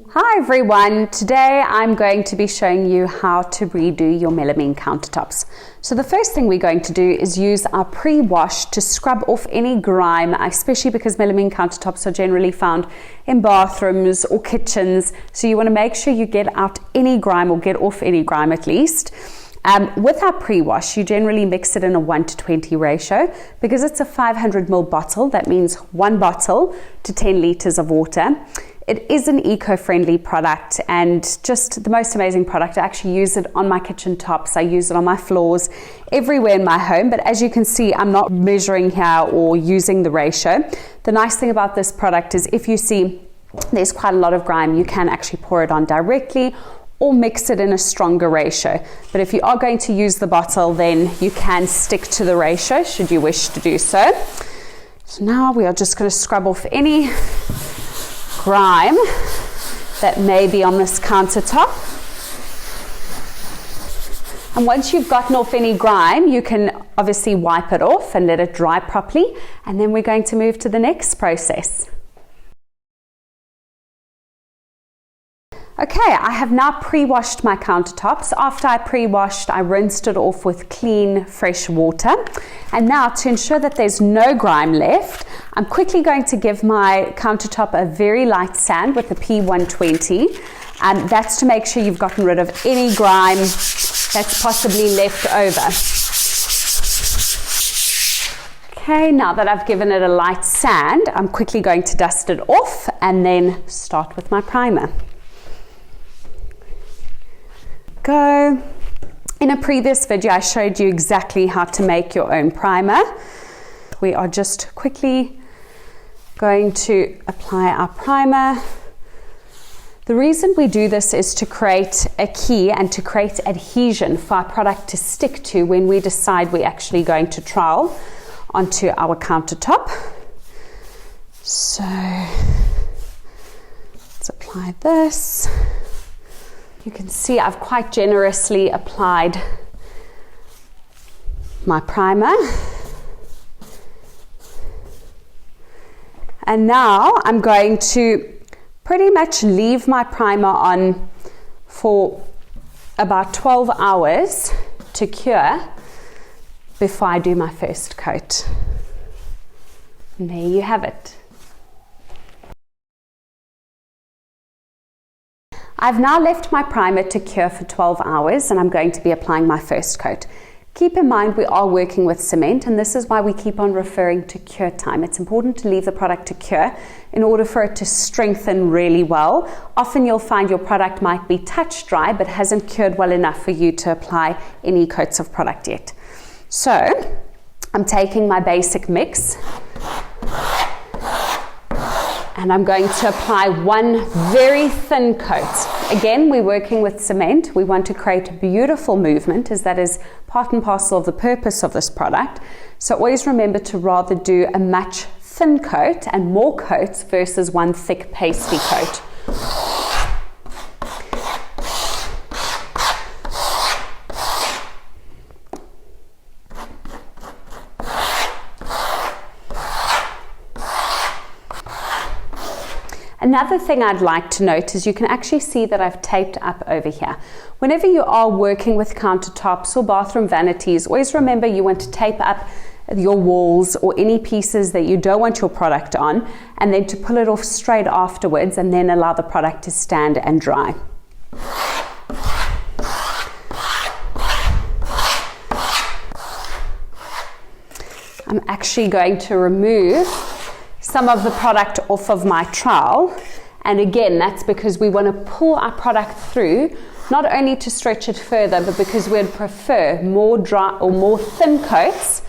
Hi everyone, today I'm going to be showing you how to redo your melamine countertops. So the first thing we're going to do is use our pre-wash to scrub off any grime, especially because melamine countertops are generally found in bathrooms or kitchens. So you want to make sure you get out any grime or get off any grime at least. With our pre-wash, you generally mix it in a 1:20 ratio. Because it's a 500 ml bottle, that means 1 bottle to 10 liters of water. It is an eco-friendly product and just the most amazing product. I actually use it on my kitchen tops. I use it on my floors, everywhere in my home. But as you can see, I'm not measuring here or using the ratio. The nice thing about this product is if you see there's quite a lot of grime, you can actually pour it on directly or mix it in a stronger ratio. But if you are going to use the bottle, then you can stick to the ratio should you wish to do so. So now we are just going to scrub off any grime that may be on this countertop. And once you've gotten off any grime, you can obviously wipe it off and let it dry properly. And then we're going to move to the next process. Okay, I have now pre-washed my countertops. After I pre-washed, I rinsed it off with clean, fresh water. And now to ensure that there's no grime left, I'm quickly going to give my countertop a very light sand with the P120. And that's to make sure you've gotten rid of any grime that's possibly left over. Okay, now that I've given it a light sand, I'm quickly going to dust it off and then start with my primer. Go. In a previous video, I showed you exactly how to make your own primer. We are just quickly going to apply our primer. The reason we do this is to create a key and to create adhesion for our product to stick to when we decide we're actually going to trowel onto our countertop. So let's apply this. You can see I've quite generously applied my primer. And now I'm going to pretty much leave my primer on for about 12 hours to cure before I do my first coat. And there you have it. I've now left my primer to cure for 12 hours and I'm going to be applying my first coat. Keep in mind we are working with cement and this is why we keep on referring to cure time. It's important to leave the product to cure in order for it to strengthen really well. Often you'll find your product might be touch dry but hasn't cured well enough for you to apply any coats of product yet. So I'm taking my basic mix and I'm going to apply one very thin coat. Again, we're working with cement. We want to create a beautiful movement as that is part and parcel of the purpose of this product. So always remember to rather do a much thin coat and more coats versus one thick pasty coat. Another thing I'd like to note is you can actually see that I've taped up over here. Whenever you are working with countertops or bathroom vanities, always remember you want to tape up your walls or any pieces that you don't want your product on, and then to pull it off straight afterwards and then allow the product to stand and dry. I'm actually going to remove some of the product off of my trowel, and again that's because we want to pull our product through, not only to stretch it further but because we'd prefer more dry or more thin coats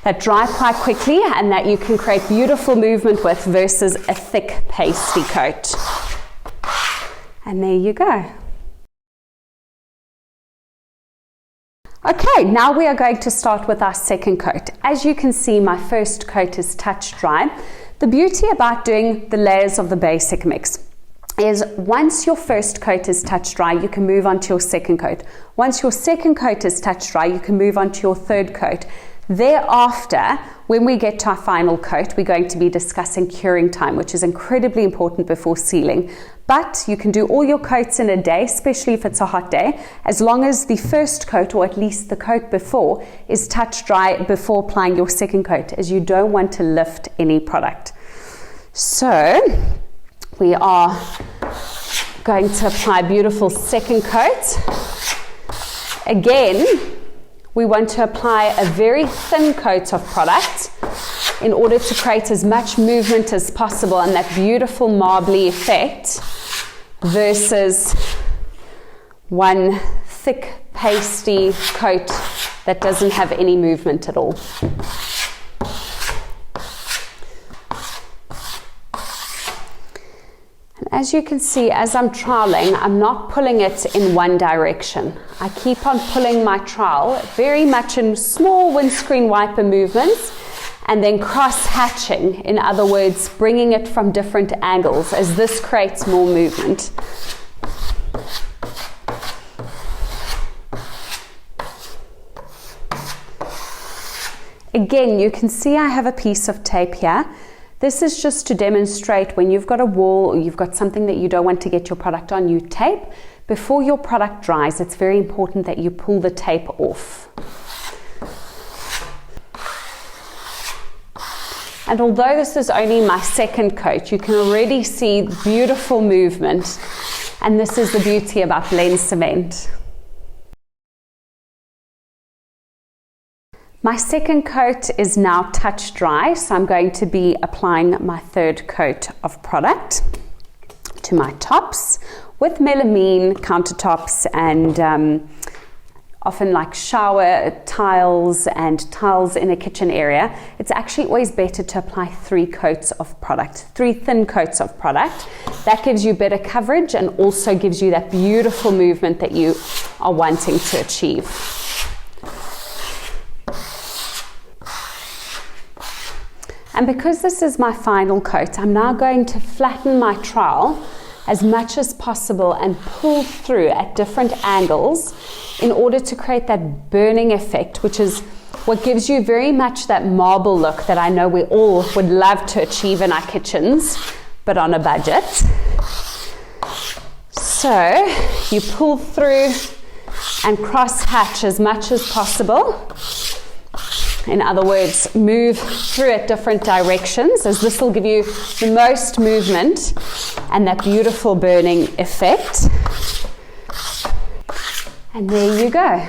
that dry quite quickly and that you can create beautiful movement with versus a thick pasty coat. And there you go. Okay, now we are going to start with our second coat. As you can see, my first coat is touch dry. The beauty about doing the layers of the basic mix is once your first coat is touch dry, you can move on to your second coat. Once your second coat is touch dry, you can move on to your third coat. Thereafter, when we get to our final coat, we're going to be discussing curing time, which is incredibly important before sealing. But you can do all your coats in a day, especially if it's a hot day, as long as the first coat, or at least the coat before, is touch dry before applying your second coat, as you don't want to lift any product. So we are going to apply a beautiful second coat. Again, we want to apply a very thin coat of product in order to create as much movement as possible and that beautiful marbly effect, versus one thick pasty coat that doesn't have any movement at all. And as you can see, as I'm troweling, I'm not pulling it in one direction. I keep on pulling my trowel very much in small windscreen wiper movements, and then cross-hatching, in other words, bringing it from different angles, as this creates more movement. Again, you can see I have a piece of tape here. This is just to demonstrate when you've got a wall or you've got something that you don't want to get your product on, you tape. Before your product dries, it's very important that you pull the tape off. And although this is only my second coat, you can already see beautiful movement. And this is the beauty about blend cement. My second coat is now touch dry, so I'm going to be applying my third coat of product to my tops with melamine countertops and often like shower tiles and tiles in a kitchen area. It's actually always better to apply 3 coats of product, 3 thin coats of product. That gives you better coverage and also gives you that beautiful movement that you are wanting to achieve. And because this is my final coat, I'm now going to flatten my trowel as much as possible and pull through at different angles in order to create that burning effect, which is what gives you very much that marble look that I know we all would love to achieve in our kitchens, but on a budget. So you pull through and cross hatch as much as possible. In other words, move through at different directions, as this will give you the most movement and that beautiful burning effect. And there you go.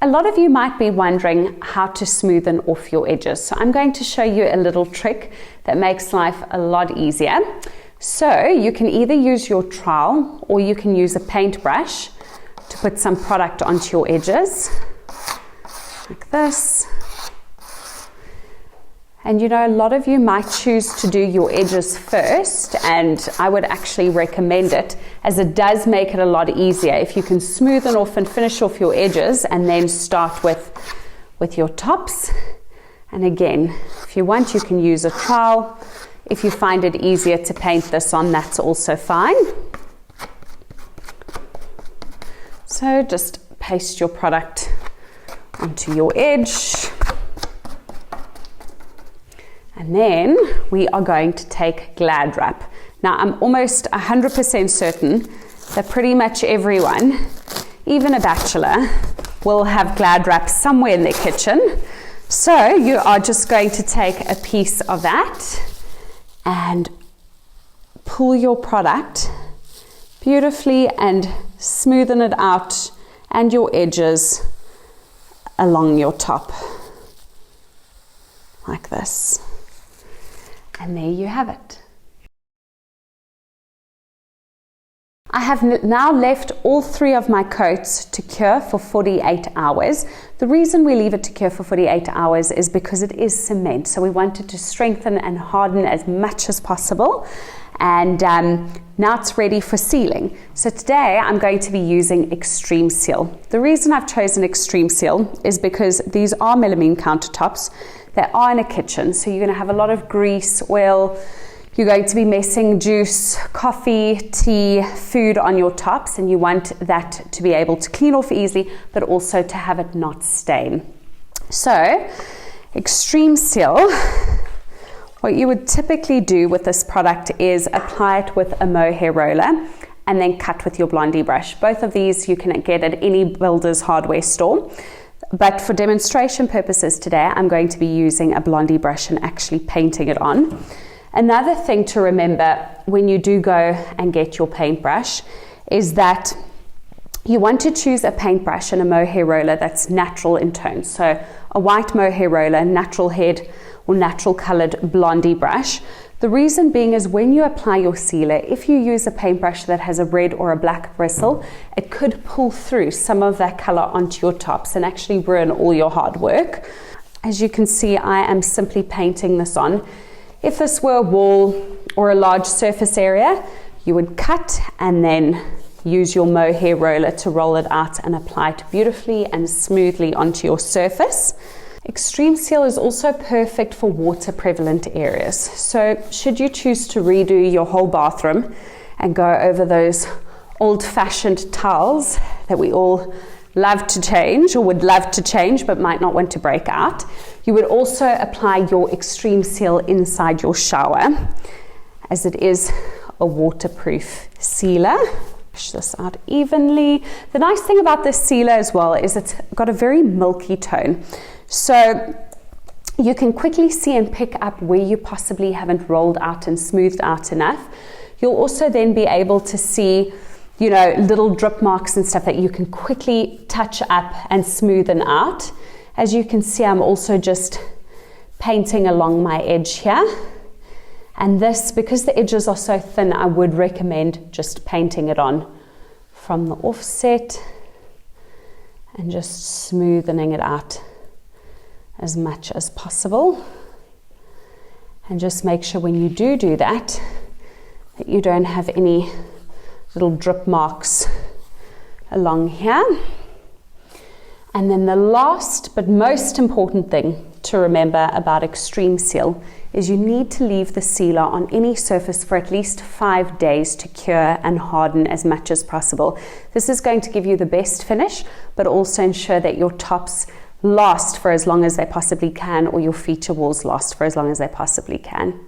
A lot of you might be wondering how to smoothen off your edges. So I'm going to show you a little trick that makes life a lot easier. So you can either use your trowel or you can use a paintbrush to put some product onto your edges, like this. And you know, a lot of you might choose to do your edges first, and I would actually recommend it, as it does make it a lot easier if you can smoothen off and finish off your edges and then start with your tops. And again, if you want, you can use a trowel. If you find it easier to paint this on, that's also fine. So just paste your product onto your edge. And then we are going to take Glad Wrap. Now I'm almost 100% certain that pretty much everyone, even a bachelor, will have Glad Wrap somewhere in their kitchen. So you are just going to take a piece of that and pull your product beautifully and smoothen it out and your edges along your top, like this. And there you have it. I have now left all 3 of my coats to cure for 48 hours. The reason we leave it to cure for 48 hours is because it is cement. So we want it to strengthen and harden as much as possible. And now it's ready for sealing. So today I'm going to be using Extreme Seal. The reason I've chosen Extreme Seal is because these are melamine countertops that are in a kitchen. So you're going to have a lot of grease, oil. You're going to be messing juice, coffee, tea, food on your tops, and you want that to be able to clean off easily, but also to have it not stain. So, Extreme Seal, what you would typically do with this product is apply it with a mohair roller and then cut with your Blondie brush. Both of these you can get at any builder's hardware store. But for demonstration purposes today, I'm going to be using a Blondie brush and actually painting it on. Another thing to remember when you do go and get your paintbrush is that you want to choose a paintbrush and a mohair roller that's natural in tone. So a white mohair roller, natural head or natural colored Blondie brush. The reason being is when you apply your sealer, if you use a paintbrush that has a red or a black bristle, it could pull through some of that color onto your tops and actually ruin all your hard work. As you can see, I am simply painting this on. If this were a wall or a large surface area, you would cut and then use your mohair roller to roll it out and apply it beautifully and smoothly onto your surface. Extreme Seal is also perfect for water prevalent areas. So should you choose to redo your whole bathroom and go over those old-fashioned towels that we all love to change or would love to change but might not want to break out, you would also apply your Extreme Seal inside your shower, as it is a waterproof sealer. Push this out evenly. The nice thing about this sealer as well is it's got a very milky tone, so you can quickly see and pick up where you possibly haven't rolled out and smoothed out enough. You'll also then be able to see, you know, little drip marks and stuff that you can quickly touch up and smoothen out. As you can see, I'm also just painting along my edge here. And this, because the edges are so thin, I would recommend just painting it on from the offset and just smoothing it out as much as possible. And just make sure when you do that you don't have any little drip marks along here. And then the last but most important thing to remember about Extreme Seal is you need to leave the sealer on any surface for at least 5 days to cure and harden as much as possible. This is going to give you the best finish, but also ensure that your tops last for as long as they possibly can, or your feature walls last for as long as they possibly can.